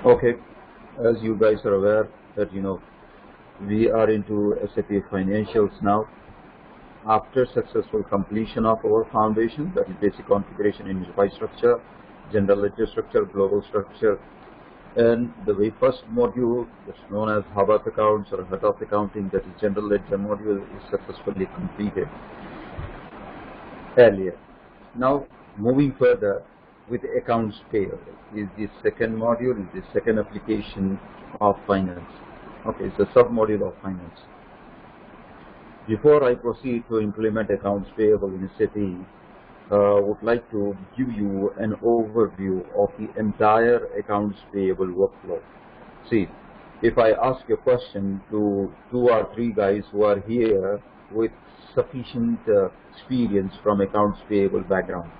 Okay, as you guys are aware that we are into SAP Financials now. After successful completion of our foundation, that is basic configuration in enterprise structure, general ledger structure, global structure, and the very first module that's known as hub of accounts or head of accounting, that is general ledger module, is successfully completed earlier. Now, moving further with accounts payable is the second module, is the second application of finance. Okay, it's a sub-module of finance. Before I proceed to implement accounts payable in SAP, would like to give you an overview of the entire accounts payable workflow. See, if I ask a question to 2 or 3 guys who are here with sufficient experience from accounts payable background,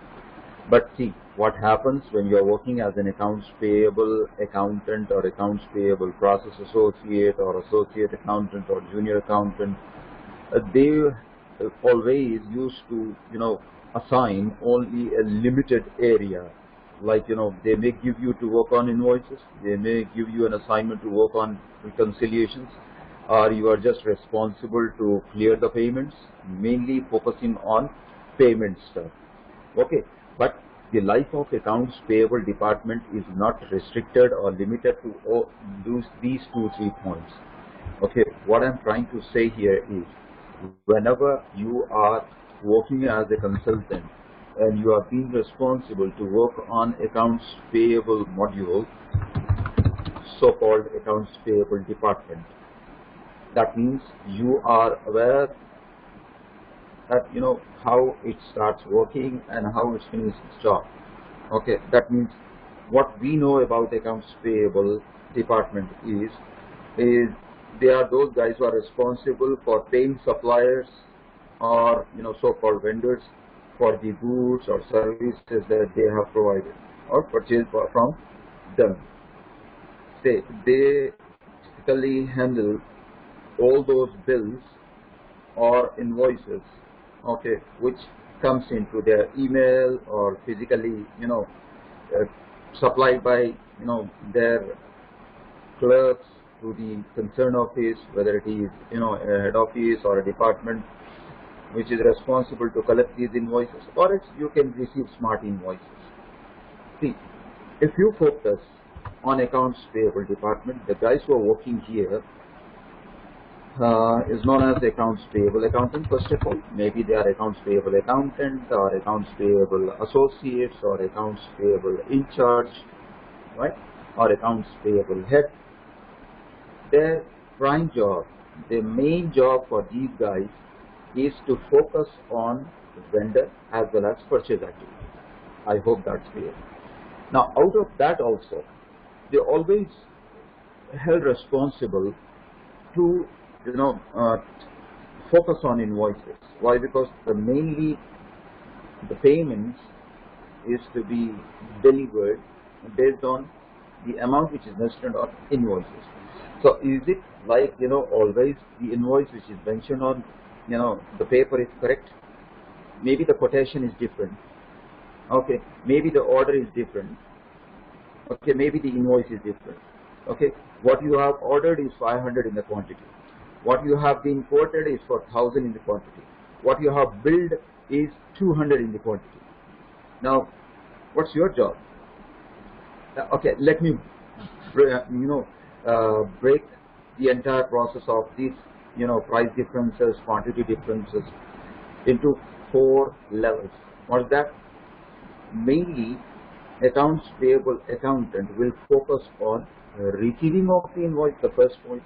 but see what happens when you are working as an accounts payable accountant or accounts payable process associate or associate accountant or junior accountant. They always used to assign only a limited area, like they may give you to work on invoices, they may give you an assignment to work on reconciliations, or you are just responsible to clear the payments, mainly focusing on payment stuff. Okay, but the life of accounts payable department is not restricted or limited to these 2-3 points. Okay, what I'm trying to say here is, whenever you are working as a consultant and you are being responsible to work on accounts payable module, so-called accounts payable department, that means you are aware that how it starts working and how it finishes its job. Okay, that means what we know about accounts payable department is they are those guys who are responsible for paying suppliers or so-called vendors for the goods or services that they have provided or purchased from them. They typically handle all those bills or invoices, okay, which comes into their email or physically supplied by their clerks to the concerned office, whether it is a head office or a department which is responsible to collect these invoices, or else you can receive smart invoices. See, if you focus on accounts payable department, the guys who are working here is known as accounts payable accountant. First of all, maybe they are accounts payable accountant or accounts payable associates or accounts payable in charge, right, or accounts payable head. Their prime job, the main job for these guys is to focus on vendor as well as purchase activity. I hope that's clear. Now, out of that also, they always held responsible to focus on invoices. Why? Because mainly the payments is to be delivered based on the amount which is mentioned on invoices. So is it like always the invoice which is mentioned on the paper is correct? Maybe the quotation is different. Okay, maybe the order is different. Okay, maybe the invoice is different. Okay, what you have ordered is 500 in the quantity. What you have been quoted is for 1000 in the quantity. What you have billed is 200 in the quantity. Now, what's your job? Okay, let me break the entire process of these price differences, quantity differences into 4 levels. What is that? Mainly, accounts payable accountant will focus on receiving of the invoice, the first point.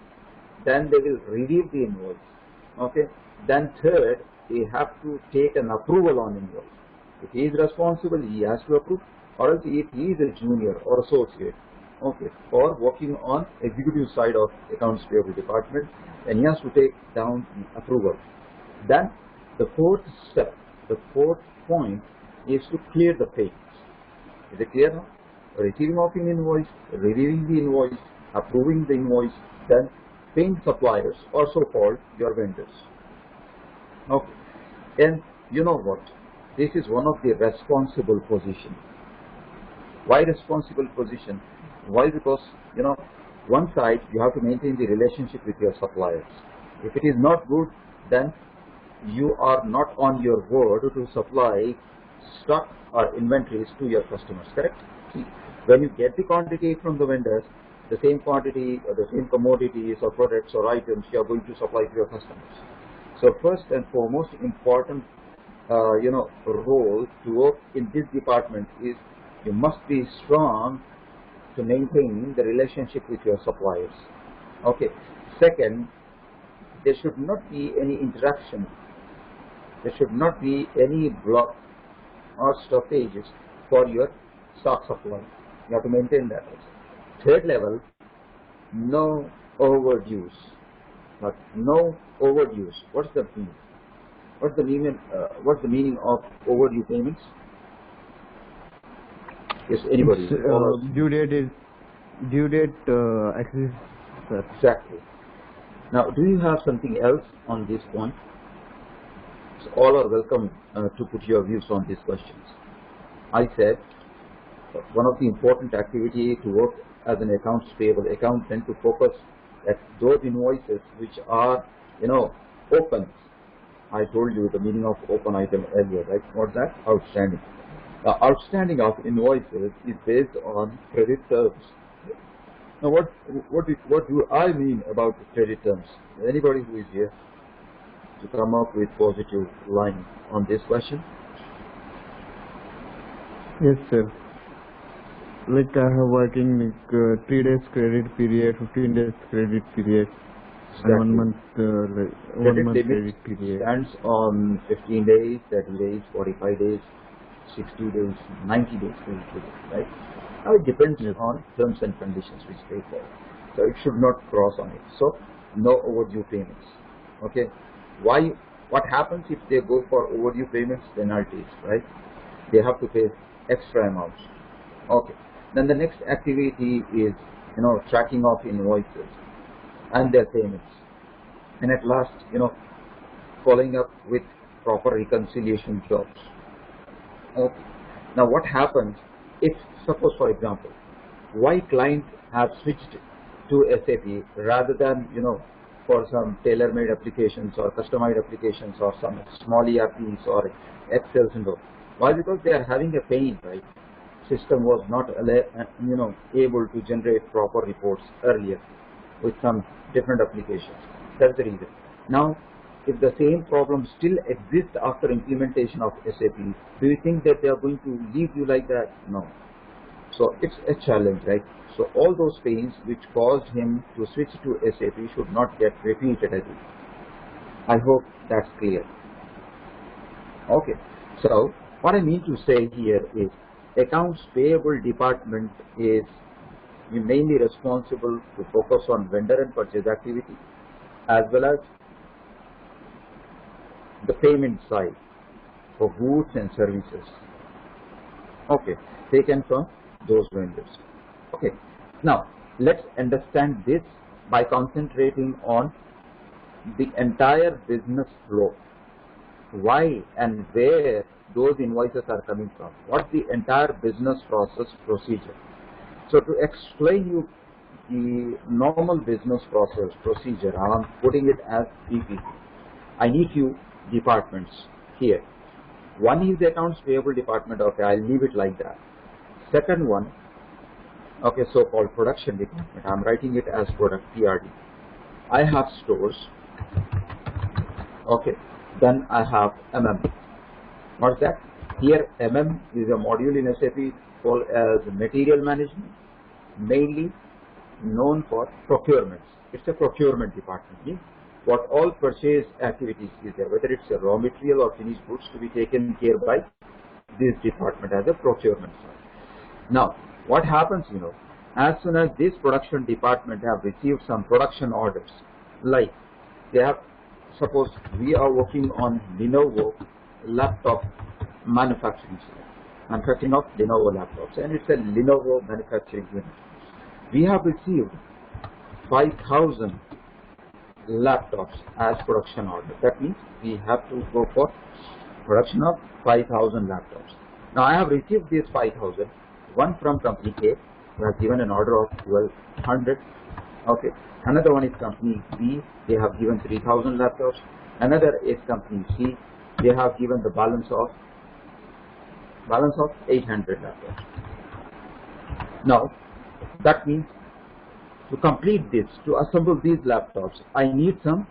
Then they will review the invoice. Okay. Then third, they have to take an approval on invoice. If he is responsible, he has to approve. Or else if he is a junior or associate, okay, or working on executive side of accounts payable department, and he has to take down the approval. Then the fourth step, the fourth point is to clear the payments. Is it clear now? Receiving of an invoice, reviewing the invoice, approving the invoice, then paying suppliers or so-called your vendors. Okay, and you know what? This is one of the responsible positions. Why responsible position? Why? Because, you know, one side you have to maintain the relationship with your suppliers. If it is not good, then you are not on your word to supply stock or inventories to your customers, correct? See, when you get the quantity from the vendors, the same quantity or the same commodities or products or items you are going to supply to your customers. So first and foremost important role to work in this department is you must be strong to maintain the relationship with your suppliers. Okay. Second, there should not be any interruption. There should not be any block or stoppages for your stock supply. You have to maintain that also. Third level, no overdues. But no overdues. What's the meaning? What's the meaning of overdue payments? Yes, anybody? Due date exists, sir. Exactly. Now, do you have something else on this point? So all are welcome to put your views on these questions. I said one of the important activity to work as an accounts payable accountant to focus at those invoices which are, open. I told you the meaning of open item earlier, right? What's that? Outstanding. Outstanding of invoices is based on credit terms. Now, what do I mean about credit terms? Anybody who is here to come up with positive line on this question? Yes, sir. Like I have working like 3 days credit period, 15 days credit period, Exactly. and 1 month credit period. Stands on 15 days, 30 days, 45 days, 60 days, 90 days credit period, right? Now it depends on terms and conditions which they follow. So it should not cross on it. So no overdue payments. Okay. Why? What happens if they go for overdue payments? Penalties, right? They have to pay extra amounts. Okay. Then the next activity is, tracking of invoices and their payments. And at last, following up with proper reconciliation jobs. Okay. Now what happens if, suppose for example, why client have switched to SAP rather than, for some tailor-made applications or customized applications or some small ERPs or Excels and all. Why? Because they are having a pain, right? System was not able to generate proper reports earlier with some different applications. That's the reason. Now, if the same problem still exists after implementation of SAP, do you think that they are going to leave you like that? No. So it's a challenge, right? So all those pains which caused him to switch to SAP should not get repeated again. I hope that's clear. Okay. So what I mean to say here is accounts payable department is mainly responsible to focus on vendor and purchase activity as well as the payment side for goods and services. Okay, taken from those vendors. Okay, now let's understand this by concentrating on the entire business flow. Why and where those invoices are coming from. What's the entire business process procedure? So to explain you the normal business process procedure, I'm putting it as PPT. I need few departments here. One is the accounts payable department. Okay, I'll leave it like that. Second one, okay, so-called production department. I'm writing it as product, PRD. I have stores. Okay, then I have MM. What's that? Here MM is a module in SAP called as material management, mainly known for procurements. It's a procurement department. Yeah? What all purchase activities is there, whether it's a raw material or finished goods to be taken care by this department as a procurement side. Now, what happens, as soon as this production department have received some production orders, like they have, suppose we are working on Lenovo laptop manufacturing of Lenovo laptops, and it's a Lenovo manufacturing unit. We have received 5,000 laptops as production order. That means we have to go for production of 5,000 laptops. Now I have received these 5,000. one from company A who has given an order of 1200. Okay. Another one is company B, they have given 3000 laptops. Another is company C, they have given the balance of 800 laptops. Now that means to complete this, to assemble these laptops, I need some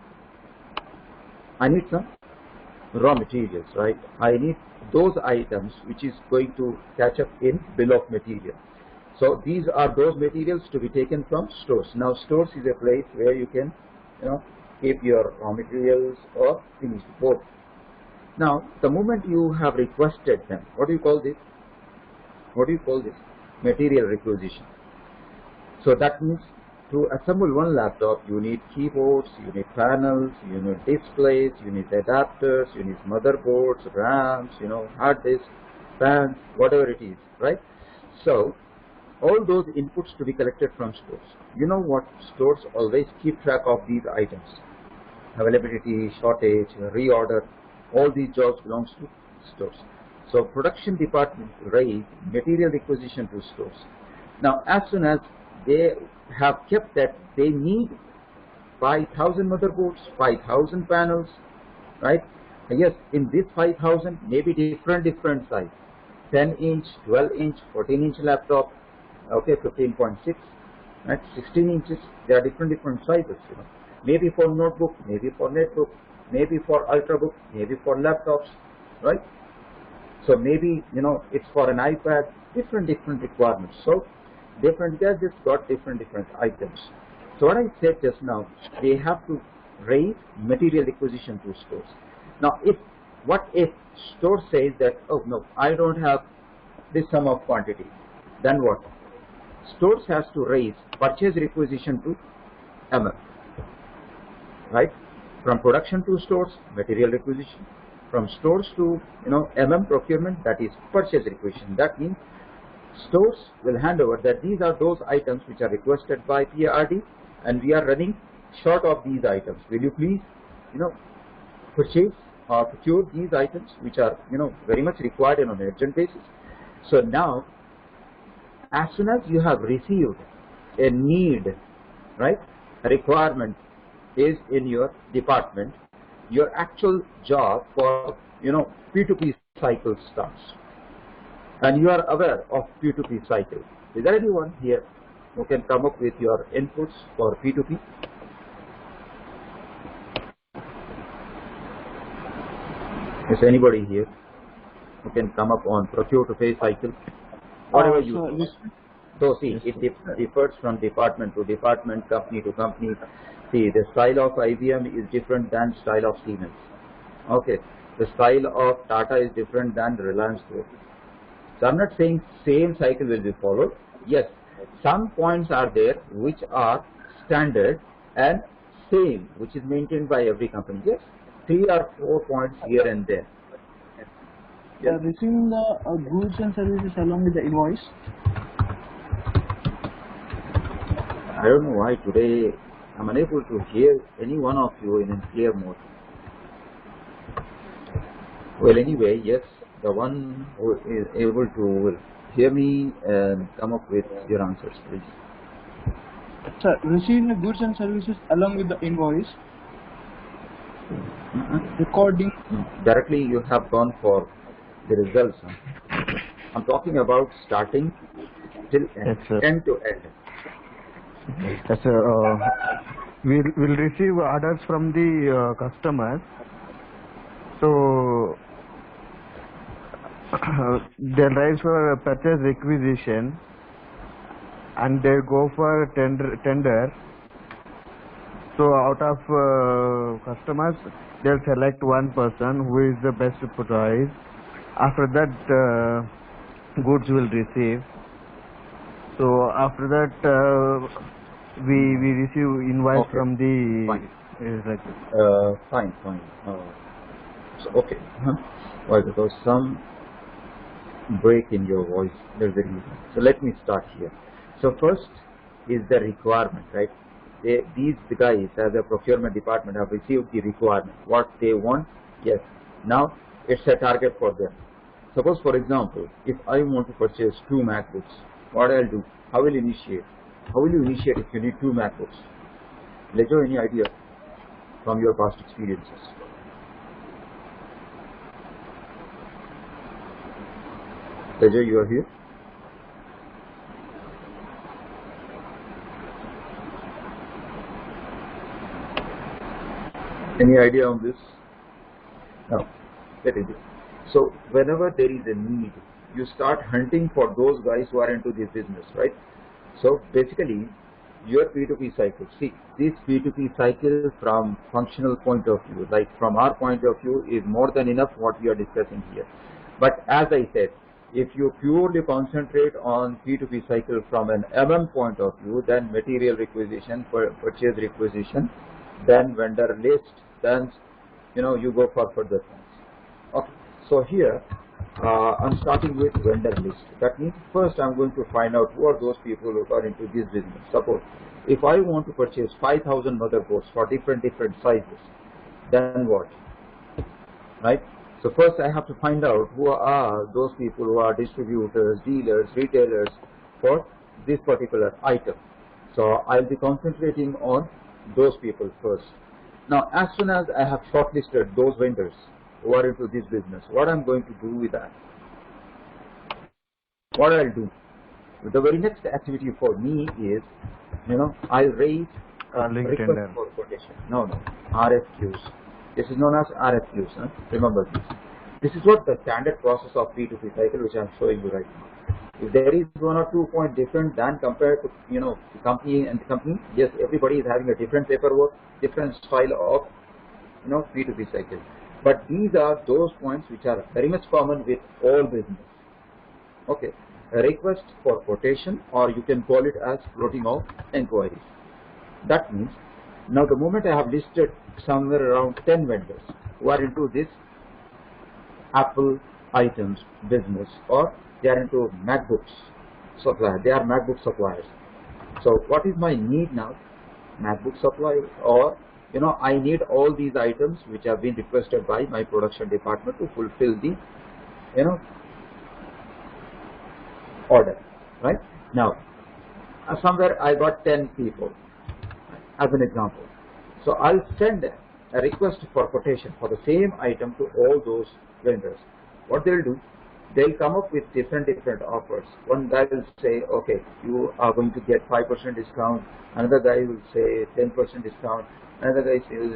raw materials, right? I need those items which is going to catch up in bill of material. So these are those materials to be taken from stores. Now stores is a place where you can, keep your raw materials or finished both. Now the moment you have requested them, what do you call this? Material requisition. So that means to assemble one laptop, you need keyboards, you need panels, you need displays, you need adapters, you need motherboards, RAMs, hard disk, fans, whatever it is, right? So all those inputs to be collected from stores. You know what? Stores always keep track of these items. Availability, shortage, reorder, all these jobs belongs to stores. So production department raise material requisition to stores. Now as soon as they have kept that they need 5000 motherboards, 5000 panels, right? Yes, in this 5000 maybe different size, 10 inch, 12 inch, 14 inch laptop, okay, 15.6, right, 16 inches, there are different sizes, maybe for notebook, maybe for netbook, maybe for ultrabook, maybe for laptops, right? So maybe it's for an iPad, different requirements. So different gadgets got different items. So what I said just now, they have to raise material acquisition to stores. Now what if store says that, oh no, I don't have this sum of quantity, then what? Stores has to raise purchase requisition to MM, right? From production to stores, material requisition. From stores to MM procurement, that is purchase requisition. That means stores will hand over that these are those items which are requested by PRD and we are running short of these items. Will you please purchase or procure these items which are very much required on an urgent basis. So now as soon as you have received a need, right, a requirement is in your department, your actual job for P2P cycle starts. And you are aware of P2P cycle. Is there anyone here who can come up with your inputs for P2P? Is anybody here who can come up on procure to pay cycle? Whatever you do. So see, it differs from department to department, company to company. See, the style of IBM is different than style of Siemens. Okay, the style of Tata is different than Reliance Group. So I'm not saying same cycle will be followed. Yes, some points are there which are standard and same, which is maintained by every company. Yes, 3 or 4 points here and there. Yeah. Receiving the goods and services along with the invoice. I don't know why today I'm unable to hear any one of you in a clear mode. Well, anyway, yes, the one who is able to hear me and come up with your answers, please. Sir, receiving the goods and services along with the invoice. Recording. Directly you have gone for the results. I'm talking about starting till end, end to end. Yes, we'll receive orders from the customers. So they'll rise for purchase requisition and they go for tender. So out of customers, they'll select one person who is the best price. After that, goods will receive. So after that, we receive invoice from the. Fine. Fine. So okay. Well, there was some break in your voice. There's a reason. So let me start here. So first is the requirement, right? The guys as a procurement department have received the requirement. What they want, yes. Now it's a target for them. Suppose, for example, if I want to purchase 2 MacBooks, what I'll do? How will initiate? How will you initiate if you need 2 MacBooks? Lejo, any idea from your past experiences? Lejo, you are here? Any idea on this? No. Let it be. So whenever there is a need, you start hunting for those guys who are into this business, right? So basically, your P2P cycle, see, this P2P cycle from functional point of view, like from our point of view, is more than enough what we are discussing here. But as I said, if you purely concentrate on P2P cycle from an MM point of view, then material requisition, purchase requisition, then vendor list, then you go for further things. Okay, so here I'm starting with vendor list. That means first I'm going to find out who are those people who are into this business. Suppose if I want to purchase 5,000 motherboards for different sizes, then what? Right? So first I have to find out who are those people who are distributors, dealers, retailers for this particular item. So I'll be concentrating on those people first. Now, as soon as I have shortlisted those vendors who are into this business, what I'm going to do with that? What I'll do? The very next activity for me is, I'll raise request tender for quotation. No, RFQs. This is known as RFQs. Huh? Remember this. This is what the standard process of P2P cycle, which I'm showing you right now. If there is 1 or 2 points different than compared to the company and the company, yes, everybody is having a different paperwork, different style of P2P cycle. But these are those points which are very much common with all business. Okay, a request for quotation, or you can call it as floating of inquiries. That means now the moment I have listed somewhere around 10 vendors who are into this Apple items business, or they are into MacBooks supplier, they are MacBook suppliers. So what is my need now? MacBook supply, or I need all these items which have been requested by my production department to fulfill the order, right? Now somewhere I got 10 people as an example. So I'll send a request for quotation for the same item to all those vendors. What they'll do, they'll come up with different offers. One guy will say, okay, you are going to get 5% discount. Another guy will say 10% discount. Another guy says,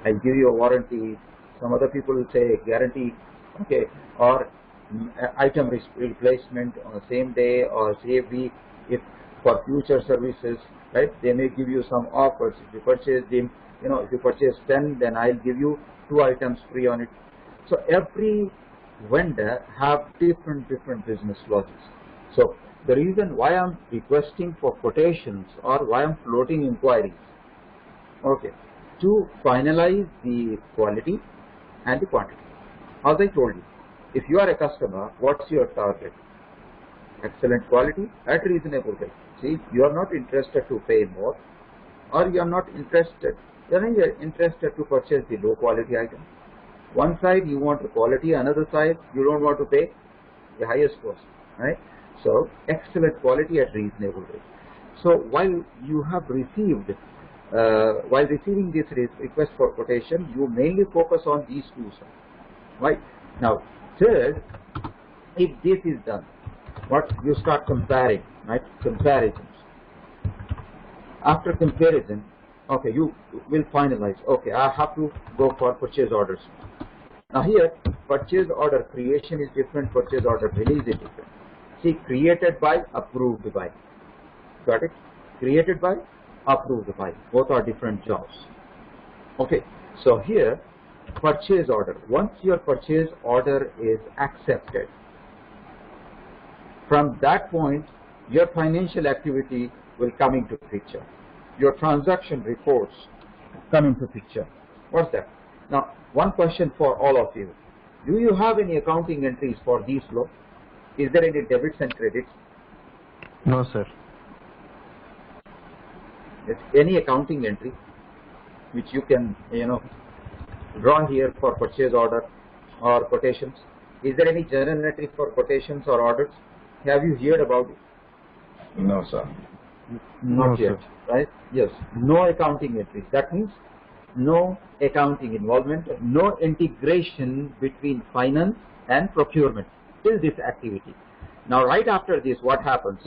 I'll give you a warranty. Some other people will say guarantee, okay, or item replacement on the same day or same week. If for future services, right, they may give you some offers. If you purchase them, if you purchase 10, then I'll give you 2 items free on it. So every vendor have different business logics. So the reason why I'm requesting for quotations or why I'm floating inquiries, okay, to finalize the quality and the quantity. As I told you, if you are a customer, what's your target? Excellent quality at reasonable rate. See, you are not interested to pay more, or you are not interested, you're interested to purchase the low quality item. One side you want the quality, another side you don't want to pay the highest cost, right? So excellent quality at reasonable rate. So while you have received, while receiving this request for quotation, you mainly focus on these two sides, right? Now, third, if this is done, what you start comparing, right? Comparisons. After comparison, okay, you will finalize. Okay, I have to go for purchase orders. Now here, purchase order creation is different, purchase order release is different. See, created by, approved by. Got it? Created by, approved by. Both are different jobs. Okay, so here, purchase order. Once your purchase order is accepted, from that point, your financial activity will come into picture. Your transaction reports come into picture. What's that? Now, one question for all of you. Do you have any accounting entries for these flow? Is there any debits and credits? No, sir. Is any accounting entry which you can, draw here for purchase order or quotations? Is there any journal entry for quotations or orders? Have you heard about it? No, sir. Not No, yet, sir. right? Yes, no accounting entries. That means no accounting involvement, no integration between finance and procurement till this activity. Now, right after this, what happens?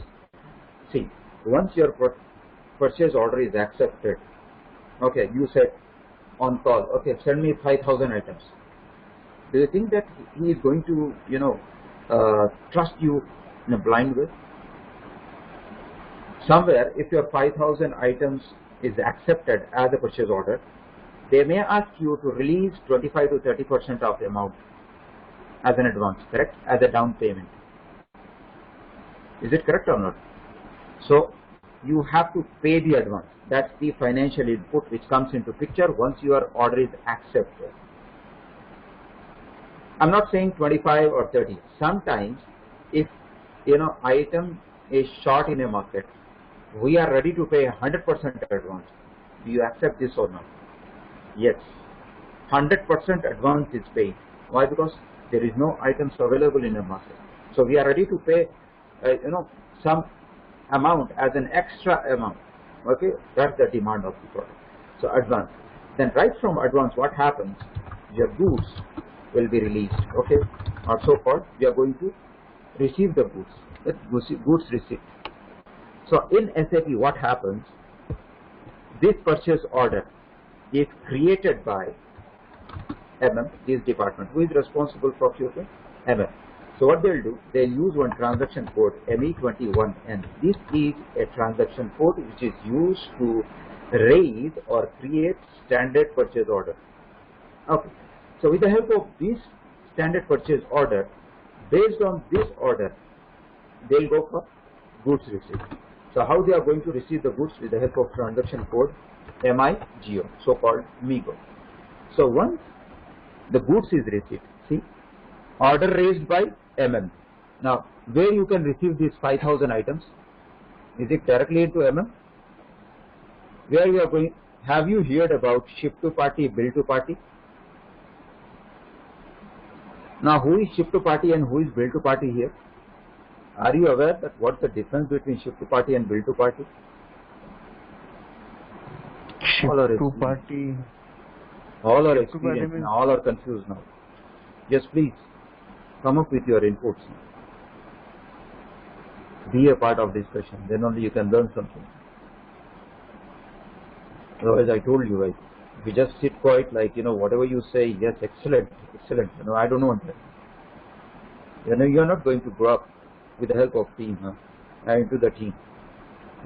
See, once your purchase order is accepted, okay, you said on call, okay, send me 5,000 items. Do you think that he is going to, trust you in a blind way? Somewhere, if your 5,000 items is accepted as a purchase order, they may ask you to release 25 to 30% of the amount as an advance, correct? As a down payment. Is it correct or not? So you have to pay the advance. That's the financial input which comes into picture once your order is accepted. I'm not saying 25 or 30. Sometimes if item is short in a market, we are ready to pay 100% advance. Do you accept this or not? Yes. 100% advance is paid. Why? Because there is no items available in the market. So we are ready to pay some amount as an extra amount. Okay, that's the demand of the product. So advance. Then right from advance, what happens? Your goods will be released. Okay, or so called, we are going to receive the goods. That's goods receipt. So in SAP, what happens? This purchase order is created by this department. Who is responsible for procurement? So what they'll do, they'll use one transaction code ME21N. This is a transaction code which is used to raise or create standard purchase order. Okay. So with the help of this standard purchase order, based on this order, they'll go for goods receipt. So how they are going to receive the goods? With the help of transaction code MIGO, so-called MIGO. So once the goods is received, see, order raised by Now, where you can receive these 5,000 items? Is it directly into Where you are going? Have you heard about ship to party, bill to party? Now, who is ship to party and who is bill to party here? Are you aware that what's the difference between ship to party and bill to party? Ship to party. All are experienced now, all are confused now. Yes, please, come up with your inputs. Be a part of discussion, then only you can learn something. Otherwise, I told you, right? If you just sit quiet, like, whatever you say, yes, excellent, excellent. I don't want that. You're not going to grow up with the help of team, into the team.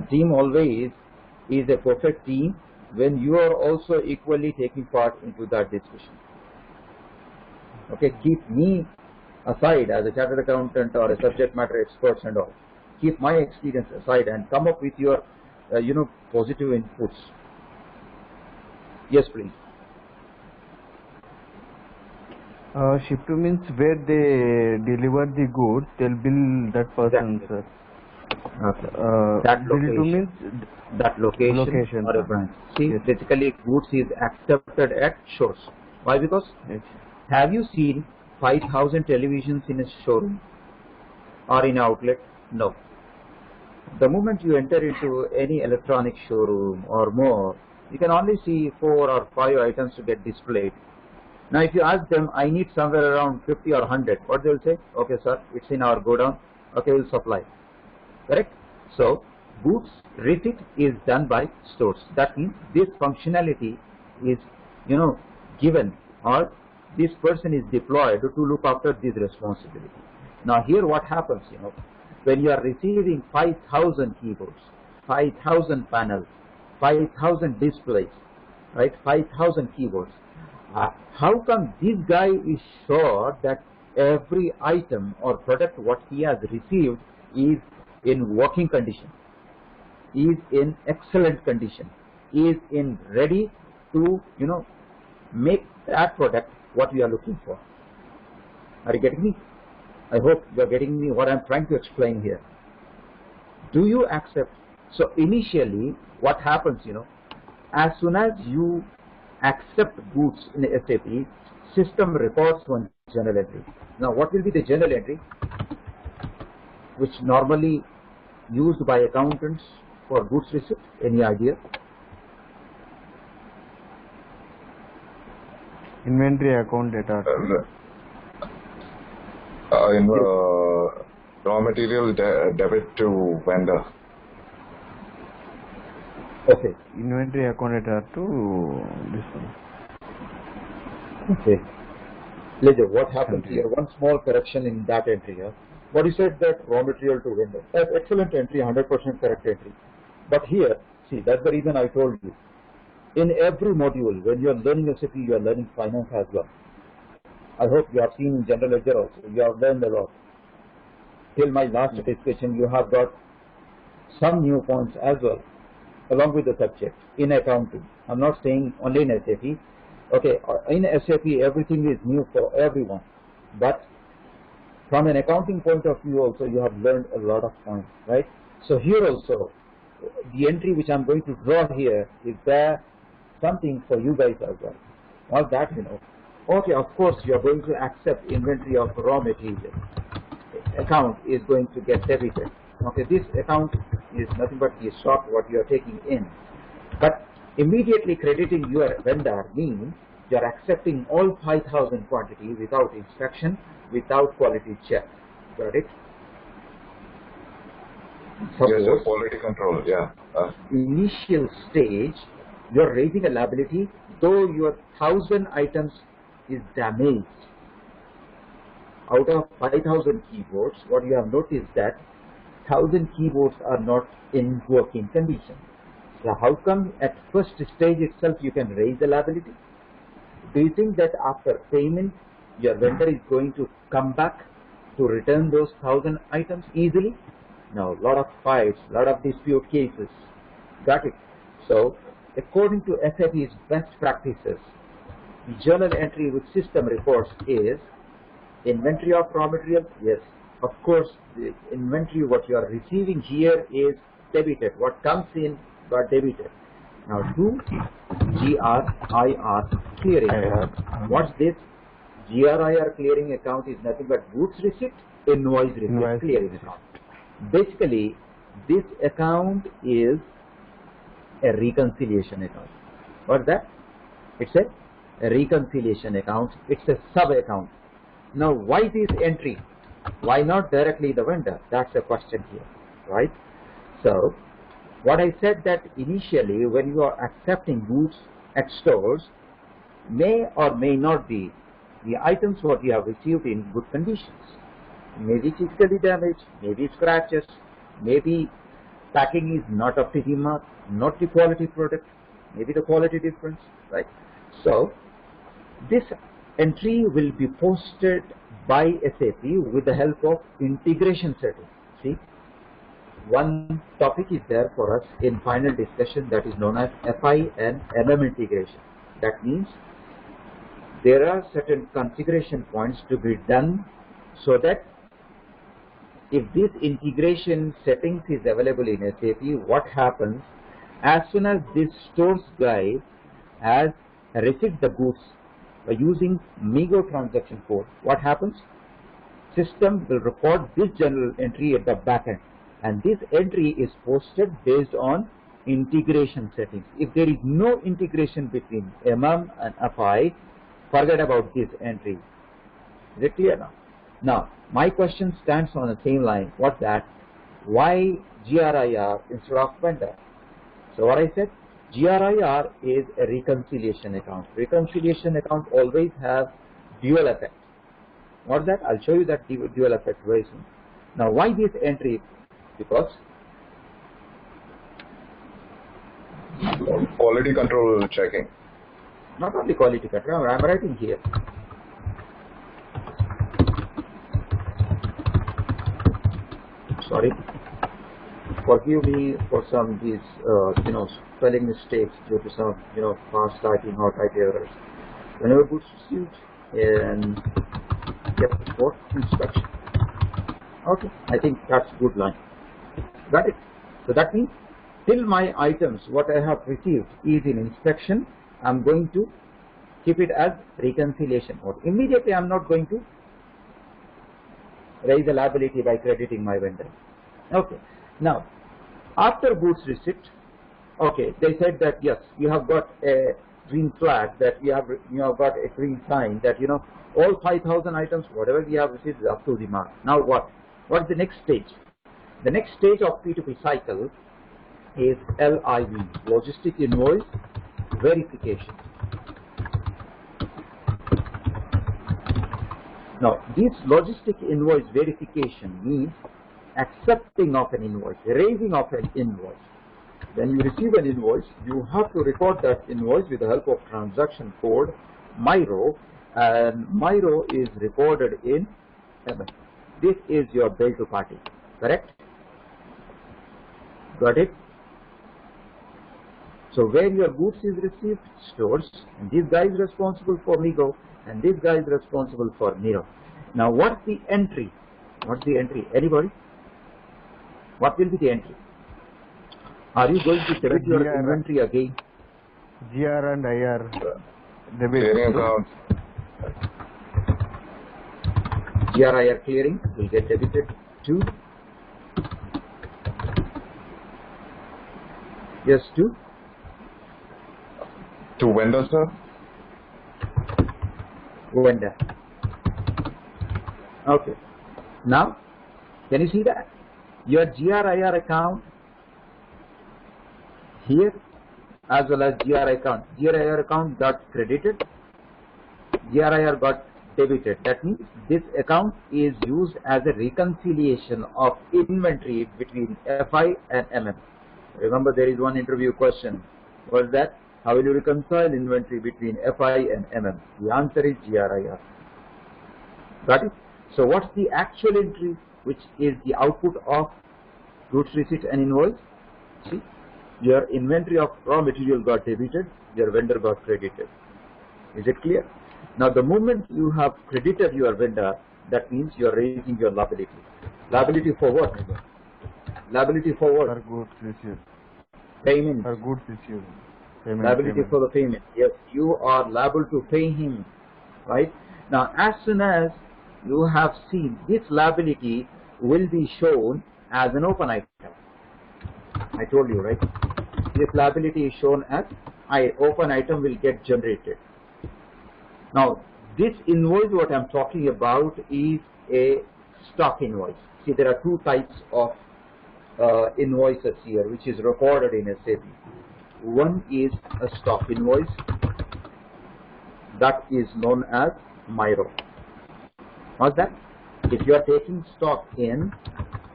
The team always is a perfect team when you are also equally taking part into that discussion. Okay, keep me aside as a chartered accountant or a subject matter expert and all. Keep my experience aside and come up with your, positive inputs. Yes, please. Ship to means where they deliver the goods, they'll bill that person, Exactly. sir. Okay. That location. That location or a branch. See, yes. basically goods is accepted at source. Why? Because have you seen 5,000 televisions in a showroom or in an outlet? No. The moment you enter into any electronic showroom or more, you can only see 4 or 5 items to get displayed. Now, if you ask them, I need somewhere around 50 or 100, what they will say? Okay, sir, it's in our godown. Okay, we'll supply. Correct? So, goods receipt is done by stores. That means this functionality is, given, or this person is deployed to look after this responsibility. Now, here what happens, when you are receiving 5,000 keyboards, 5,000 panels, 5,000 displays, right? 5,000 keyboards. How come this guy is sure that every item or product what he has received is in working condition, is in excellent condition, is in ready to make that product what we are looking for? Are you getting me? I hope you are getting me what I am trying to explain here. Do you accept? So initially what happens, as soon as you accept goods in SAP, system records one journal entry. Now, what will be the journal entry which normally used by accountants for goods receipt? Any idea? Inventory account data. Raw material debit to vendor. Okay. Inventory account data to this one. Okay. Later, what happens here? One small correction in that entry. What you said that raw material to vendor. That's excellent entry, 100% correct entry. But here, see, that's the reason I told you. In every module, when you are learning SAP, you are learning finance as well. I hope you have seen in general ledger also. You have learned a lot. Till my last discussion, you have got some new points as well, along with the subject in accounting. I'm not saying only in SAP. Okay, in SAP, everything is new for everyone. But from an accounting point of view also, you have learned a lot of points, right? So here also, the entry which I'm going to draw here, is there something for you guys as well? All that you know. Okay, of course, you are going to accept inventory of raw material. Account is going to get debited. Okay, this account is nothing but the stock what you are taking in. But immediately crediting your vendor means you are accepting all 5,000 quantity without inspection, without quality check. Got it? Yes, sir, quality control, yeah. Initial stage, you are raising a liability, though your 1,000 items is damaged. Out of 5,000 keyboards, what you have noticed that 1,000 keyboards are not in working condition. So how come at first stage itself you can raise the liability? Do you think that after payment your vendor is going to come back to return those 1,000 items easily? No, lot of fights, lot of dispute cases. Got it? So according to SAP's best practices, the journal entry with system reports is inventory of raw material. Yes, of course, the inventory what you are receiving here is debited. What comes in got debited. Now do GRIR clearing. What's this? GRIR clearing account is nothing but goods receipt, invoice receipt clearing account. Basically, this account is a reconciliation account. What's that? It's a reconciliation account. It's a sub account. Now, why this entry? Why not directly the vendor? That's the question here, right? So, what I said that initially when you are accepting goods at stores, may or may not be the items what you have received in good conditions. Maybe physically damaged, maybe scratches, maybe packing is not up to the mark, not the quality product, maybe the quality difference, right? So, this entry will be posted by SAP with the help of integration settings. See, one topic is there for us in final discussion, that is known as FI and MM integration. That means there are certain configuration points to be done so that if this integration settings is available in SAP, what happens as soon as this stores guy has received the goods by using Migo transaction code, what happens? System will record this journal entry at the back end, and this entry is posted based on integration settings. If there is no integration between MM and FI, forget about this entry. Is it clear now? Now, my question stands on the same line. What's that? Why GRIR instead of vendor? So what I said, GRIR is a reconciliation account. Reconciliation account always have dual effect. What's that? I'll show you that dual effect very soon. Now, why this entry? Because quality control checking. Not only quality control, I'm writing here. Sorry, forgive me for some these spelling mistakes due to some fast typing or type errors. Whenever goods received and for inspection. Okay, I think that's good line. Got it? So that means till my items what I have received is in inspection, I'm going to Keep it as reconciliation mode. Immediately I'm not going to raise a liability by crediting my vendor. Okay. Now, after goods receipt, okay, they said that yes, you have got a green flag, that you have got a green sign that all 5,000 items, whatever we have received, is up to the mark. Now what? What is the next stage? The next stage of P2P cycle is LIV, Logistic Invoice Verification. Now, this logistic invoice verification means accepting of an invoice, raising of an invoice. When you receive an invoice, you have to record that invoice with the help of transaction code MIRO, and MIRO is recorded in MM. This is your bill to party, correct? Got it? So where your goods is received, stores, and this guy is responsible for Migo, and this guy is responsible for Nero. Now what's the entry? What's the entry? Anybody? What will be the entry? Are you going to debit your inventory again? GR and IR debit. Clearing account. GRIR clearing will get debited to, yes, To vendor, sir? vendor. Okay. Now, can you see that? Your GRIR account here as well as GRIR account got credited, GRIR got debited. That means this account is used as a reconciliation of inventory between FI and MM. Remember, there is one interview question. What is that? How will you reconcile inventory between FI and MM? The answer is GRIR. Got it? So what's the actual entry, which is the output of goods receipt and invoice? See, your inventory of raw material got debited, your vendor got credited. Is it clear? Now the moment you have credited your vendor, that means you are raising your liability. Liability for what? Liability for what? For goods received. Payment. For goods received. Payment, Liability for the payment. Yes, you are liable to pay him, right? Now, as soon as you have seen, this liability will be shown as an open item. I told you, right? This liability is shown as open item will get generated. Now, this invoice, what I'm talking about, is a stock invoice. See, there are two types of invoices here, which is recorded in SAP. One is a stock invoice, that is known as MIRO. What's that? If you are taking stock in,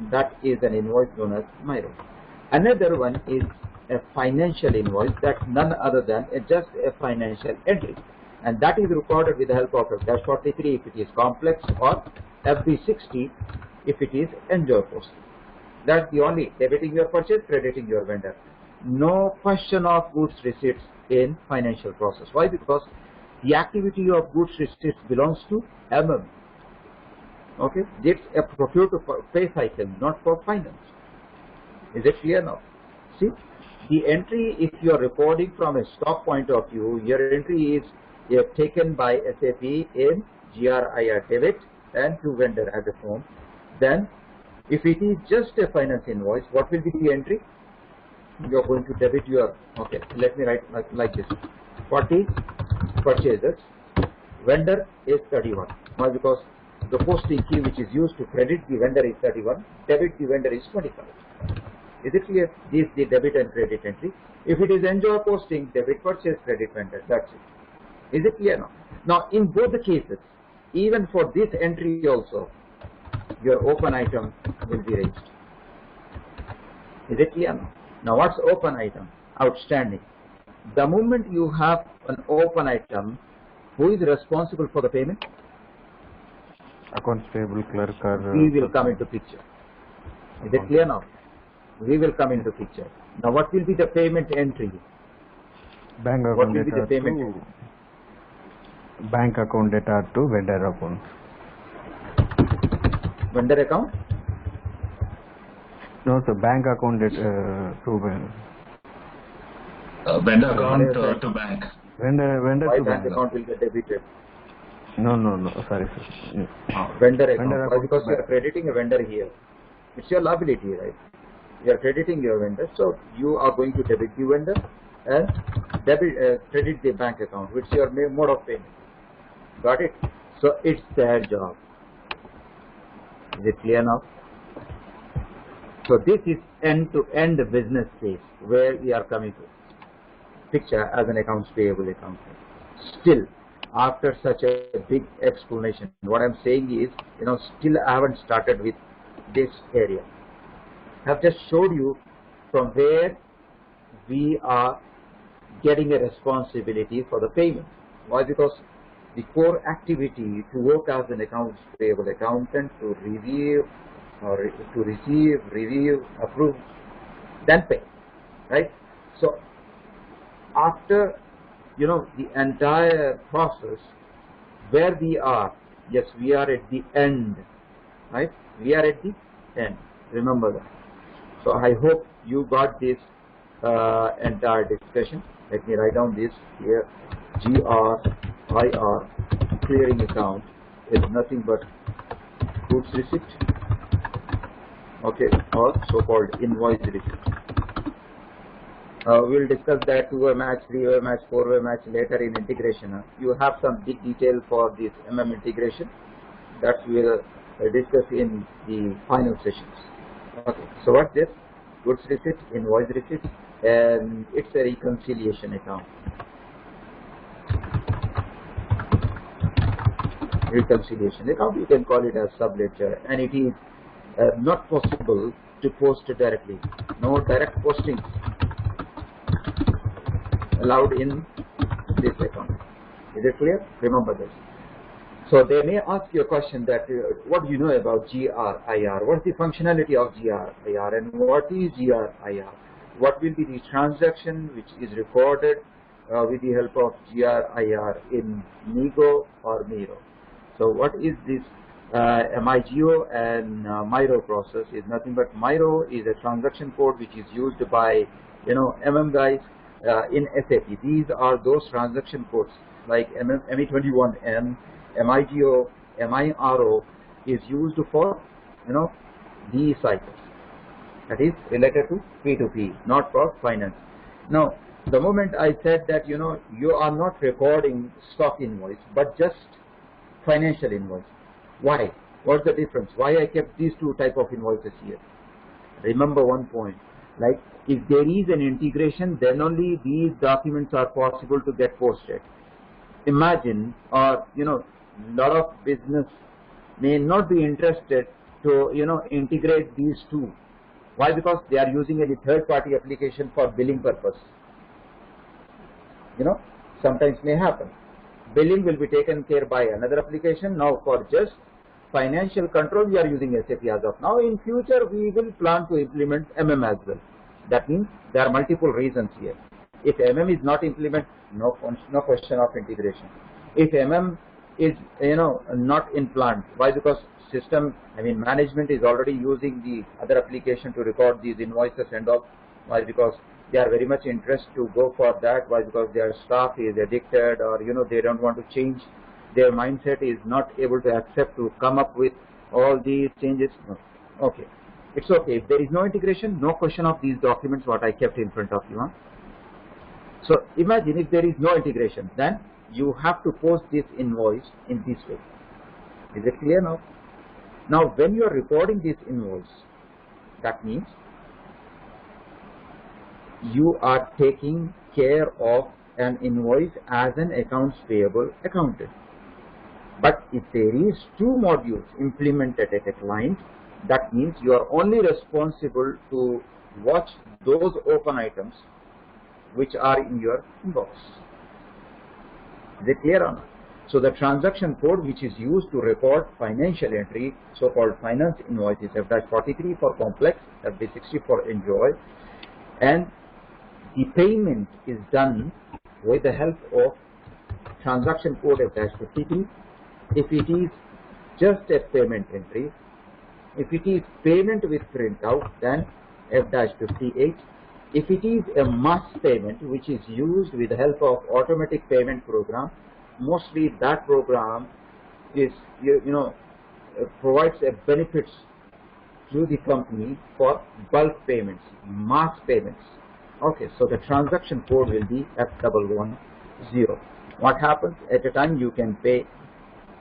that is an invoice known as MIRO. Another one is a financial invoice, that's none other than just a financial entry, and that is recorded with the help of F-43 if it is complex, or FB60 if it is enjoy post. That's the only debiting your purchase, crediting your vendor. No question of goods receipts in financial process. Why? Because the activity of goods receipts belongs to MM. Okay, it's a procure to pay cycle, not for finance. Is it clear now? See, the entry, if you are recording from a stock point of view, your entry is taken by SAP in GRIR debit and to vendor as a form. Then, if it is just a finance invoice, what will be the entry? You are going to debit your, okay, let me write like this. 40 purchases, vendor is 31. Why? Because the posting key which is used to credit the vendor is 31, debit the vendor is 25. Is it clear? This is the debit and credit entry. If it is enjoy posting, debit purchase, credit vendor, that's it. Is it clear now? Now, in both the cases, even for this entry also, your open item will be raised. Is it clear now? Now, what's open item? Outstanding. The moment you have an open item, who is responsible for the payment? Accounts payable clerk or... We will come into picture. Is it clear now? We will come into picture. Now, what will be the payment entry? Bank account What will be the data payment to entry? bank account data to vendor account. Vendor account? No, sir, bank account data to vendor. Vendor account to bank. Vendor Why to bank bank. account will get debited? No, sorry, sir. Vendor account. Vendor Why? account Because to you are bank. crediting a vendor here. It's your liability, right? You are crediting your vendor, so you are going to debit the vendor and credit the bank account, which is your mode of payment. Got it? So it's their job. Is it clear now? So this is end-to-end business case where we are coming to picture as an accounts payable account. Still, after such a big explanation, what I'm saying is, still I haven't started with this area. I've just showed you from where we are getting a responsibility for the payment. Why? Because the core activity to work as an accounts payable accountant, to review or to receive, review, approve, then pay, right? So after the entire process, where we are, yes, we are at the end, right? We are at the end. Remember that. So I hope you got this entire discussion. Let me write down this here. GRIR, clearing account, is nothing but goods receipt, okay, or so-called invoice receipt. We'll discuss that 2-way match, 3-way match, 4-way match later in integration. You have some big detail for this integration that we'll discuss in the final sessions. Okay, so what's this? Goods receipt, invoice receipt, and it's a reconciliation account. Reconciliation account, you can call it as subledger, and it is not possible to post directly. No direct postings allowed in this account. Is it clear? Remember this. So they may ask you a question that what do you know about GRIR? What is the functionality of GRIR, and what is GRIR? What will be the transaction which is recorded with the help of GRIR in MIGO or Miro? So what is this MIGO and Miro process? Is nothing but Miro is a transaction code which is used by guys in SAP. These are those transaction codes like ME21M, MIGO, MIRO is used for these cycles. That is related to P2P, not for finance. Now, the moment I said that you are not recording stock invoice but just financial invoice. Why? What's the difference? Why I kept these two type of invoices here? Remember one point, like if there is an integration, then only these documents are possible to get posted. Imagine, or lot of business may not be interested to integrate these two. Why? Because they are using a third-party application for billing purpose. Sometimes may happen. Billing will be taken care by another application. Now for just financial control, we are using SAP as of now. In future, we will plan to implement as well. That means there are multiple reasons here. If is not implemented, no question of integration. If is not in plant, why? Because management is already using the other application to record these invoices and all. Why? Because they are very much interested to go for that. Why? Because their staff is addicted, or they don't want to change. Their mindset is not able to accept to come up with all these changes. No. Okay, it's okay. If there is no integration, no question of these documents what I kept in front of you. So imagine if there is no integration, then you have to post this invoice in this way. Is it clear now? Now when you are recording this invoice, that means you are taking care of an invoice as an accounts payable accountant. But if there is two modules implemented at a client, that means you are only responsible to watch those open items which are in your inbox. Is it clear or not? So the transaction code which is used to record financial entry, so-called finance invoice, is F-43 for complex, FB60 for enjoy, and the payment is done with the help of transaction code F-53. If it is just a payment entry, if it is payment with printout, then F-58. If it is a mass payment which is used with the help of automatic payment program, mostly that program is provides a benefits to the company for bulk payments, mass payments. Okay, so the transaction code will be F110. What happens at a time? You can pay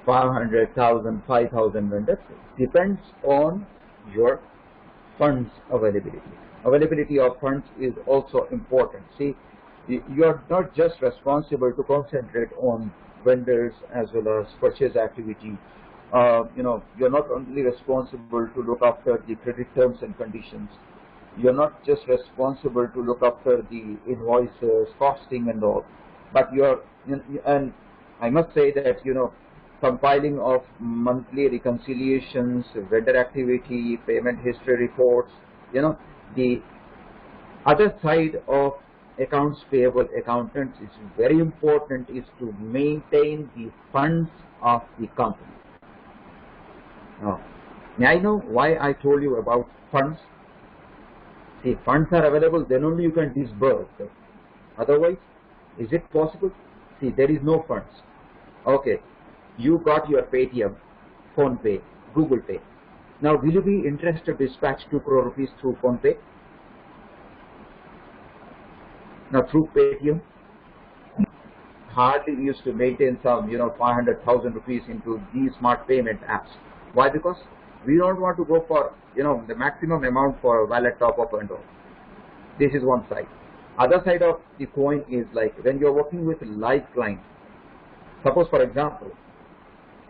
500,000, 5,000 vendors. Depends on your funds availability. Availability of funds is also important. See, you are not just responsible to concentrate on vendors as well as purchase activity. You're not only responsible to look after the credit terms and conditions. You're not just responsible to look after the invoices, costing and all, but and I must say that, compiling of monthly reconciliations, vendor activity, payment history reports, the other side of accounts payable accountants is very important, is to maintain the funds of the company. Now, may I know why I told you about funds? See, funds are available, then only you can disburse them. Otherwise, is it possible? See, there is no funds. Okay, you got your Paytm, Phone Pay, Google Pay. Now, will you be interested to dispatch 2 crore rupees through Phone Pay? Now, through Paytm, hardly we used to maintain some, 500,000 rupees into these smart payment apps. Why? Because we don't want to go for, the maximum amount for wallet top-up and all. This is one side. Other side of the coin is like when you're working with live clients. Suppose, for example,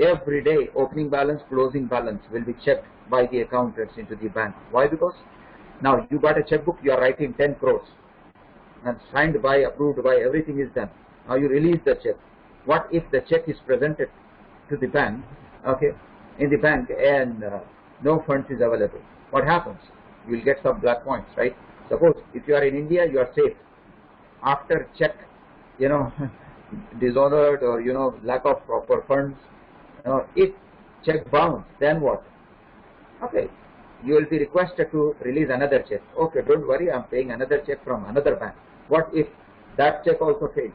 every day opening balance, closing balance will be checked by the accountants into the bank. Why? Because now you got a checkbook, you are writing 10 crores and signed by, approved by, everything is done. Now you release the check. What if the check is presented to the bank, okay, in the bank, and no funds is available? What happens? You will get some black points, right? Suppose if you are in India, you are safe. After check, dishonored or lack of proper funds, if check bounce, then what? Okay, you will be requested to release another check. Okay, don't worry, I'm paying another check from another bank. What if that check also fails?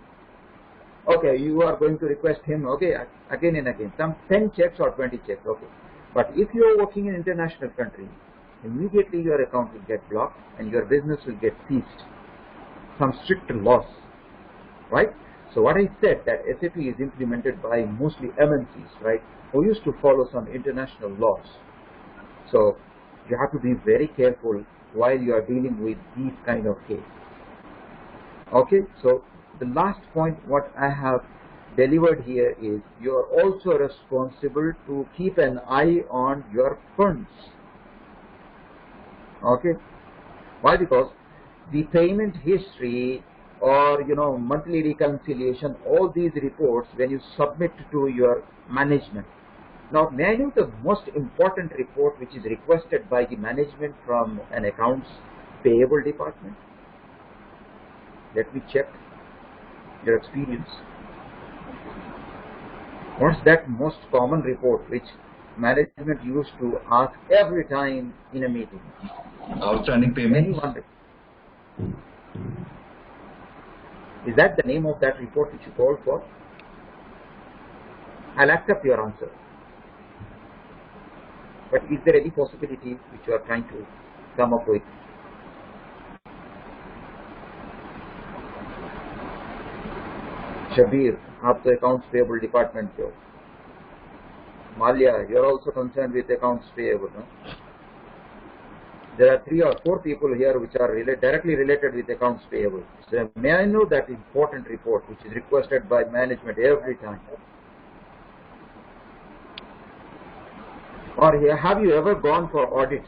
Okay, you are going to request him, okay, again and again, some 10 checks or 20 checks, okay. But if you are working in international country, immediately your account will get blocked and your business will get ceased. Some strict laws, right? So what I said, that SAP is implemented by mostly MNCs, right, who used to follow some international laws. So you have to be very careful while you are dealing with these kind of cases. Okay, so the last point what I have delivered here is you are also responsible to keep an eye on your funds. Okay, why? Because the payment history or monthly reconciliation, all these reports when you submit to your management. Now, may I know the most important report which is requested by the management from an accounts payable department? Let me check your experience. What's that most common report which management used to ask every time in a meeting? Outstanding payments. Is that the name of that report which you called for? I'll accept your answer. But is there any possibility which you are trying to come up with? Shabir, आप तो accounts payable department के हो. Malia, you are also concerned with accounts payable, no? There are 3 or 4 people here which are directly related with accounts payable. So may I know that important report which is requested by management every time? Or have you ever gone for audits?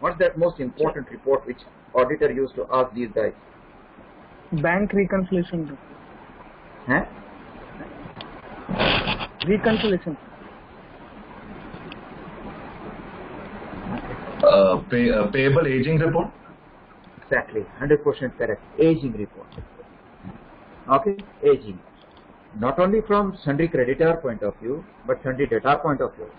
What's that most important report which auditor used to ask these guys? Bank reconciliation. Huh? Reconciliation. Payable aging report? Exactly, 100% correct. Aging report. Okay, aging. Not only from sundry creditor point of view, but sundry debtor point of view.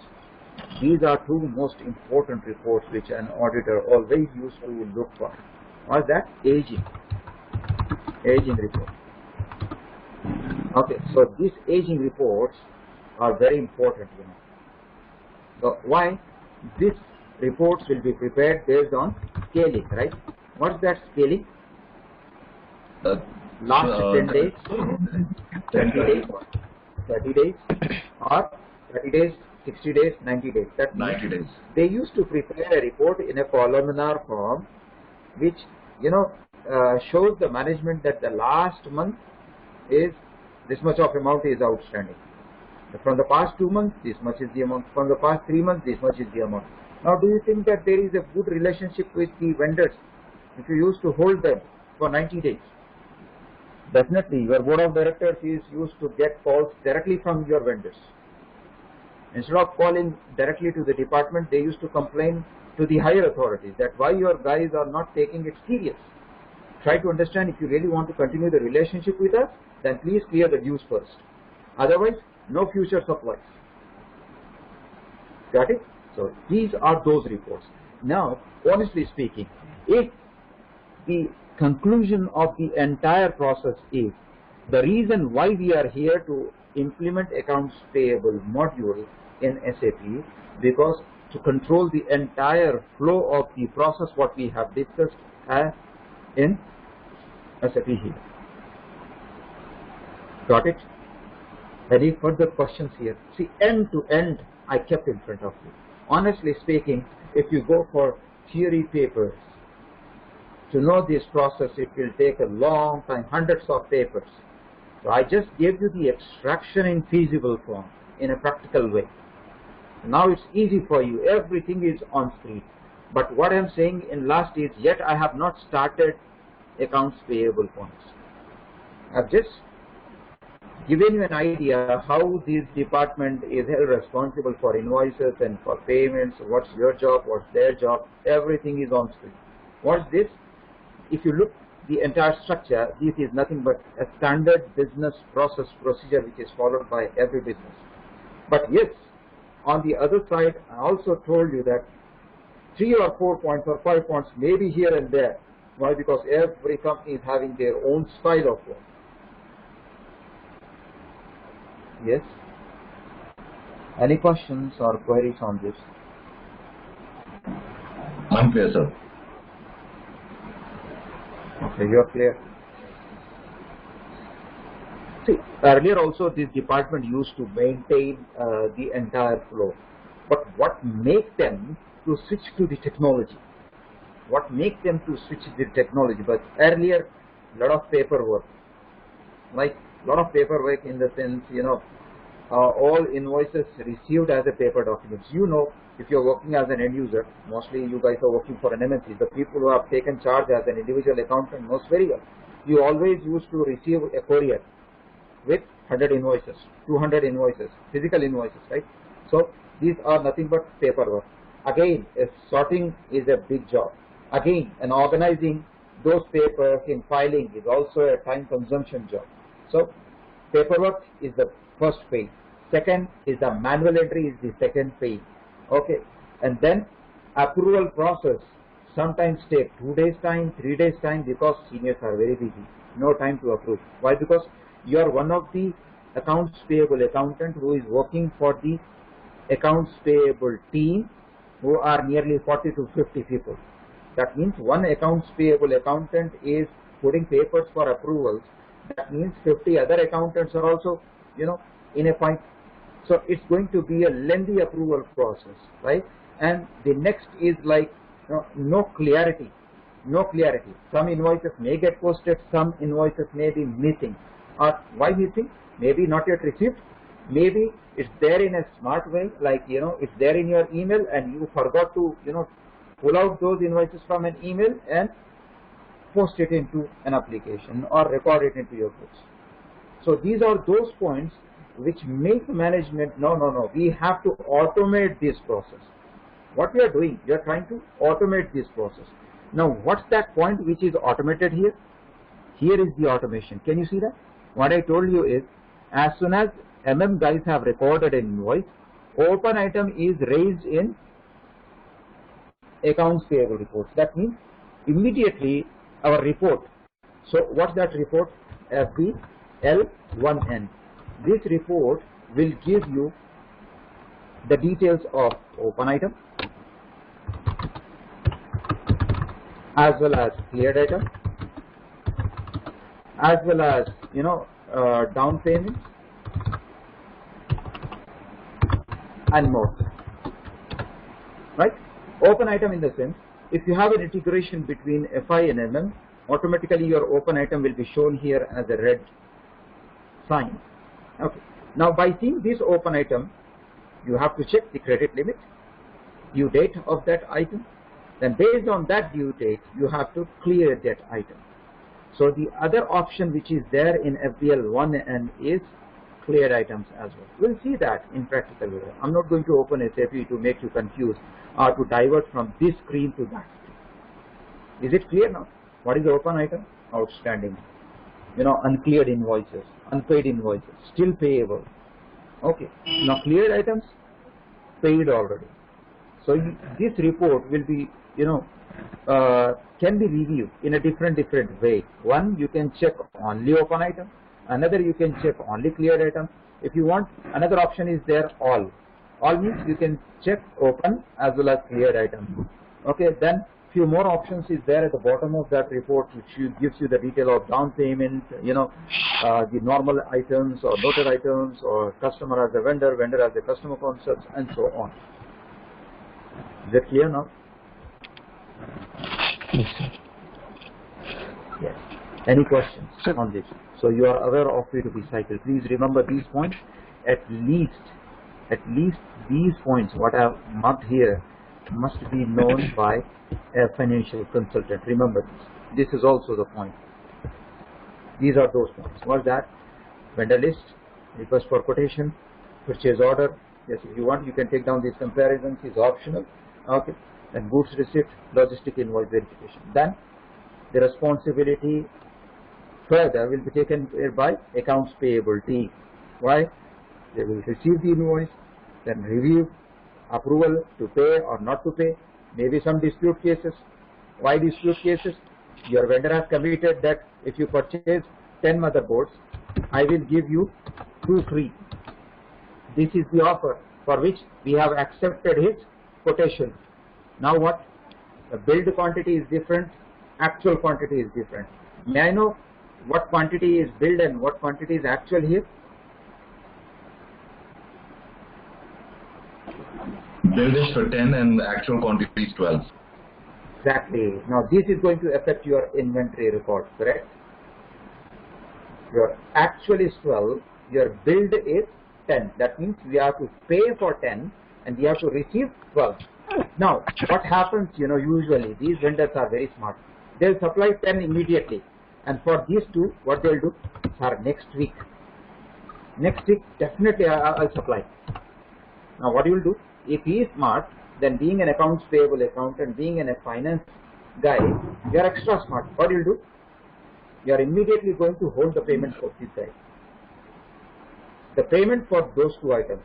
These are 2 most important reports which an auditor always used to look for. What's that? Aging report. Okay, so these aging reports are very important, you know. So why? These reports will be prepared based on scaling, right? What's that scaling? Last 10 days, 20 days, 30 days, or 30 days, 60 days, 90 days. That means 90 days. they used to prepare a report in a columnar form, which, you know, shows the management that the last month is this much of amount is outstanding. From the past 2 months, this much is the amount. From the past 3 months, this much is the amount. Now, do you think that there is a good relationship with the vendors if you used to hold them for 90 days? Definitely, your board of directors is used to get calls directly from your vendors. Instead of calling directly to the department, they used to complain to the higher authorities that why your guys are not taking it serious. Try to understand, if you really want to continue the relationship with us, then please clear the dues first. Otherwise, no future supplies. Got it? So these are those reports. Now, honestly speaking, if the conclusion of the entire process is the reason why we are here to implement accounts payable module in SAP, because to control the entire flow of the process what we have discussed in SAP here. Got it? Any further questions here? See, end to end I kept in front of you. Honestly speaking, if you go for theory papers, to know this process, it will take a long time, hundreds of papers. So I just gave you the extraction in feasible form in a practical way. Now it's easy for you. Everything is on screen. But what I'm saying in last is, yet I have not started accounts payable points. I've just given you an idea how this department is held responsible for invoices and for payments. What's your job? What's their job? Everything is on screen. What's this? If you look the entire structure, this is nothing but a standard business process procedure which is followed by every business. But yes, on the other side, I also told you that 3 or 4 points or 5 points may be here and there. Why? Because every company is having their own style of work. Yes? Any questions or queries on this? Unclear, sir. Okay, you are clear. See, earlier also this department used to maintain the entire flow. But what makes them to switch to the technology? What makes them to switch to the technology? But earlier, lot of paperwork. Like lot of paperwork in the sense, you know, all invoices received as a paper documents. You know, if you're working as an end user, mostly you guys are working for an MNC, the people who have taken charge as an individual accountant knows very well. You always used to receive a courier with 100 invoices, 200 invoices, physical invoices, right? So these are nothing but paperwork. Again, sorting is a big job. Again, and organizing those papers in filing is also a time consumption job. So paperwork is the first phase. Second is the manual entry is the second phase. Okay, and then approval process sometimes take 2 days time, 3 days time, because seniors are very busy. No time to approve. Why? Because you are one of the accounts payable accountant who is working for the accounts payable team, who are nearly 40 to 50 people. That means one accounts payable accountant is putting papers for approvals. That means 50 other accountants are also, you know, in a fight. So it's going to be a lengthy approval process, right? And the next is like, you know, no clarity. Some invoices may get posted, some invoices may be missing. Or why missing? Maybe not yet received. Maybe it's there in a smart way, like, you know, it's there in your email and you forgot to, you know, pull out those invoices from an email and post it into an application or record it into your books. So these are those points which make management, no, we have to automate this process. What we are doing, we are trying to automate this process. Now, what's that point which is automated here? Here is the automation. Can you see that? What I told you is, as soon as MM guys have recorded an invoice, open item is raised in accounts payable reports. That means immediately our report. So what's that report? FBL1N. This report will give you the details of open item as well as cleared item, as well as down payments and more. Right? Open item in the sense, if you have an integration between FI and MM, automatically your open item will be shown here as a red sign. Okay. Now by seeing this open item, you have to check the credit limit, due date of that item. Then based on that due date, you have to clear that item. So the other option which is there in FBL1N is cleared items as well. We'll see that in practical way. I'm not going to open SAP to make you confused or to divert from this screen to that screen. Is it clear now? What is the open item? Outstanding. Uncleared invoices, unpaid invoices, still payable. Okay. Now cleared items, paid already. So this report will be, can be reviewed in a different way. One, you can check only open item. Another, you can check only cleared item. If you want, another option is there, all. All means you can check open as well as cleared item. Okay, then few more options is there at the bottom of that report, which gives you the detail of down payment, the normal items or noted items, or customer as a vendor, vendor as a customer concepts, and so on. Is that clear now? Yes, sir. Yes. Any questions on this? So you are aware of P2P cycle. Please remember these points. At least these points, what I have marked here, must be known by a financial consultant. Remember this. This is also the point. These are those points. What's that? Vendor list, request for quotation, purchase order. Yes, if you want, you can take down these comparisons. It's optional. Okay. Then goods receipt, logistic invoice verification. Then the responsibility further will be taken by accounts payable team. Why? They will receive the invoice, then review, approval to pay or not to pay. Maybe some dispute cases. Why dispute cases? Your vendor has committed that if you purchase 10 motherboards, I will give you 2 free. This is the offer for which we have accepted his quotation. Now what? The billed quantity is different, actual quantity is different. May I know what quantity is billed and what quantity is actual here? Billed is for 10 and actual quantity is 12. Exactly. Now this is going to affect your inventory record, correct? Your actual is 12, your billed is 10. That means we have to pay for 10 and we have to receive 12. Now what happens, usually these vendors are very smart. They'll supply 10 immediately, and for these two, what they'll do? Sir, next week definitely I'll supply. Now what you will do? If he is smart, then being an accounts payable accountant, being a finance guy, you are extra smart. What you will do? You are immediately going to hold the payment for this guy. The payment for those 2 items,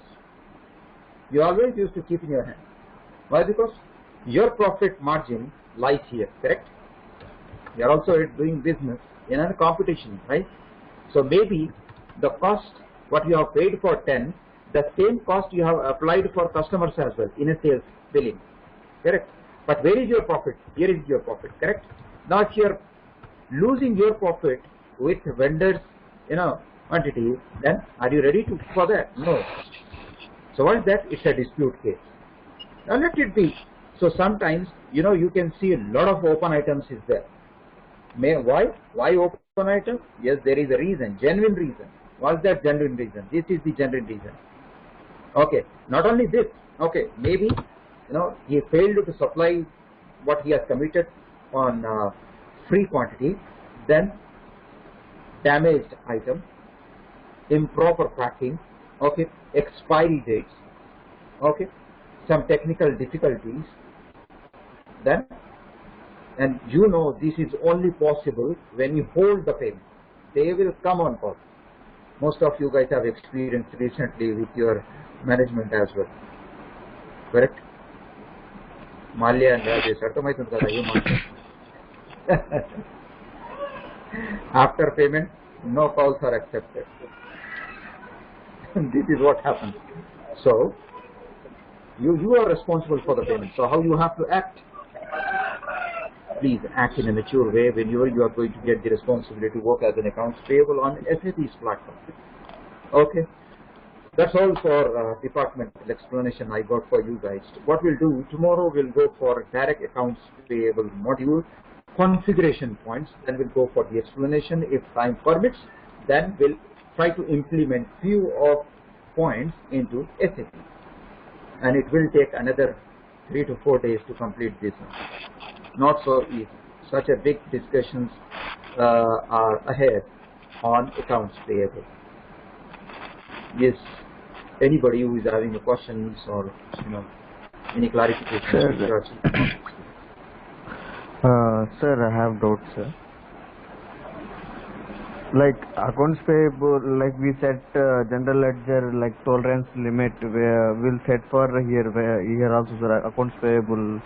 you always used to keep in your hand. Why? Because your profit margin lies here, correct? You are also doing business in a competition, right? So maybe the cost what you have paid for 10, the same cost you have applied for customers as well in a sales billing, correct? But where is your profit? Here is your profit, correct? Now if you are losing your profit with vendors, quantity, then are you ready for that? No. So what is that? It's a dispute case. Now let it be. So sometimes, you can see a lot of open items is there. Why open item? Yes, there is a reason, genuine reason. What's that genuine reason? This is the genuine reason. Okay, not only this. Okay, maybe, he failed to supply what he has committed on free quantity, then damaged item, improper packing, okay, expiry dates, okay, some technical difficulties, then, and this is only possible when you hold the payment. They will come on call. Most of you guys have experienced recently with your management as well, correct? Malya and Rajesh, After payment, no calls are accepted. This is what happens. So you are responsible for the payment. So how you have to act? Please act in a mature way whenever you are going to get the responsibility to work as an accounts payable on SAP's platform. Okay. That's all for departmental explanation I got for you guys. What we'll do tomorrow, we'll go for direct accounts payable module configuration points. Then we'll go for the explanation. If time permits, then we'll try to implement few of points into SAP. And it will take another 3 to 4 days to complete this. Not so easy. Such a big discussions are ahead on accounts payable. Yes. Anybody who is having questions or any clarifications? Sir, I have doubts, sir. Like accounts payable, like we set general ledger like tolerance limit, where we'll set for here also, sir, accounts payable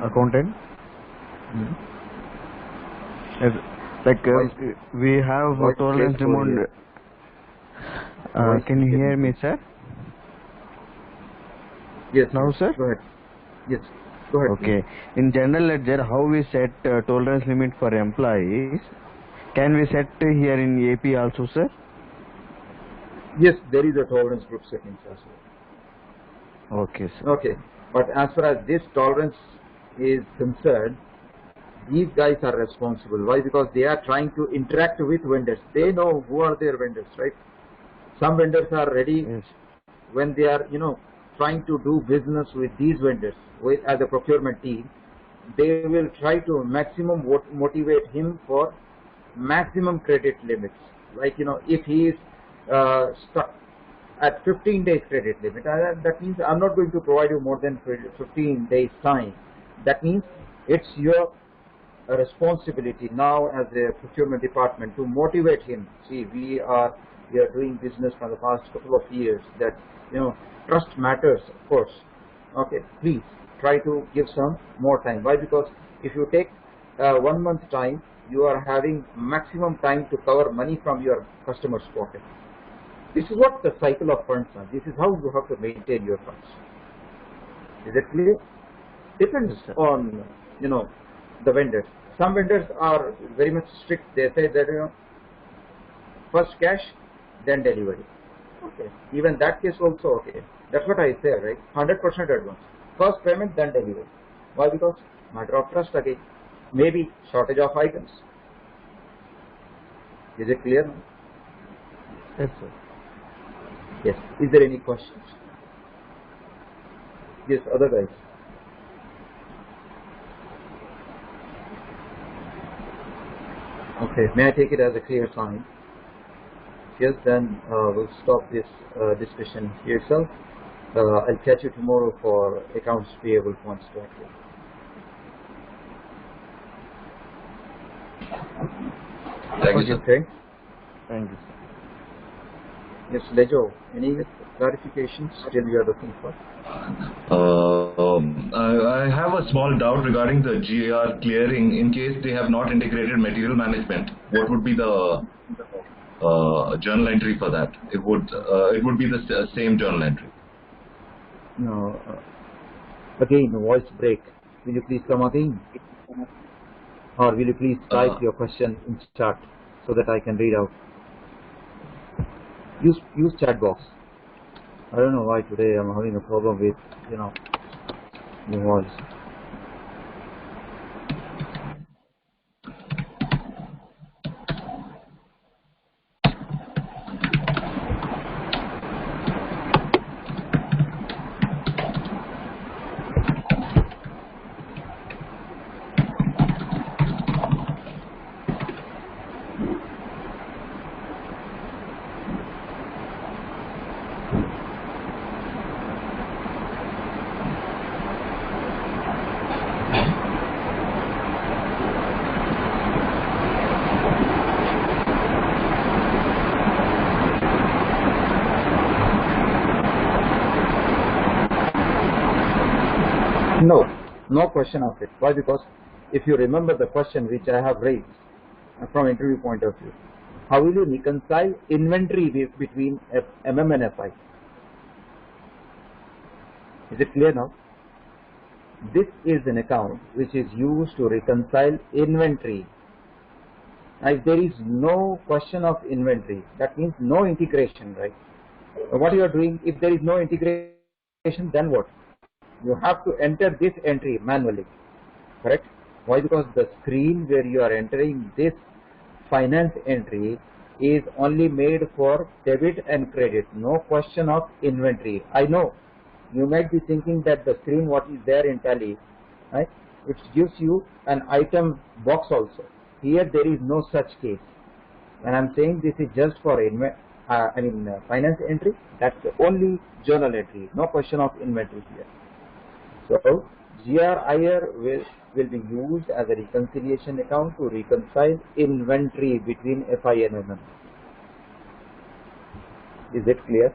accountant. Like we have tolerance limit. Can you hear me, sir? Yes. Now, sir? Go ahead. Yes. Go ahead. Okay. Please. In general ledger, how we set tolerance limit for employees? Can we set here in AP also, sir? Yes, there is a tolerance group settings as well. Okay, sir. Okay. But as far as this tolerance is concerned, these guys are responsible. Why? Because they are trying to interact with vendors. They know who are their vendors, right? Some vendors are ready when they are, trying to do business with these vendors as a procurement team. They will try to maximum motivate him for maximum credit limits. Like, if he is stuck at 15 days credit limit, that means I'm not going to provide you more than 15 days time. That means it's your responsibility now as a procurement department to motivate him. See, we are doing business for the past couple of years. That trust matters, of course. Okay, please try to give some more time. Why? Because if you take 1 month time, you are having maximum time to cover money from your customer's pocket. This is what the cycle of funds are. This is how you have to maintain your funds. Is it clear? Depends on the vendors. Some vendors are very much strict. They say that first cash, then delivery. Okay. Even that case also okay. That's what I say, right? 100% advance. First payment, then delivery. Why? Because matter of trust again. Maybe shortage of items. Is it clear now? Yes, sir. Yes. Is there any questions? Yes, other guys. Okay. May I take it as a clear sign? Yes, then we'll stop this discussion here itself. I'll catch you tomorrow for accounts payable points to active. Thank you, sir. Okay. Thank you, sir. Yes, Lejo, any clarifications still you are looking for? I have a small doubt regarding the GAR clearing. In case they have not integrated material management, what would be the journal entry for that? It would be the same journal entry. No. Again, voice break. Will you please come again? Or will you please type your question in chat so that I can read out? Use chat box. I don't know why today I'm having a problem with the voice. No question of it. Why? Because if you remember the question which I have raised from interview point of view, how will you reconcile inventory between MM and FI? Is it clear now? This is an account which is used to reconcile inventory. Now, if there is no question of inventory, that means no integration, right? So what you are doing, if there is no integration, then what? You have to enter this entry manually, correct? Why? Because the screen where you are entering this finance entry is only made for debit and credit, no question of inventory. I know you might be thinking that the screen what is there in Tally, right, it gives you an item box also. Here there is no such case. When I'm saying this is just for finance entry, that's the only journal entry, no question of inventory here. So GRIR will be used as a reconciliation account to reconcile inventory between FI and MM. Is it clear?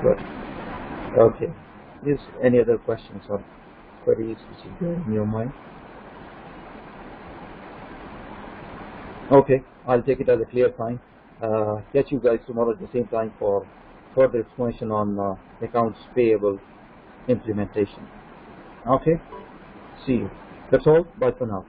Good. Okay. Is any other questions or queries which is there in your mind? Okay, I'll take it as a clear sign. Catch you guys tomorrow at the same time for further explanation on accounts payable implementation. Okay, see you. That's all. Bye for now.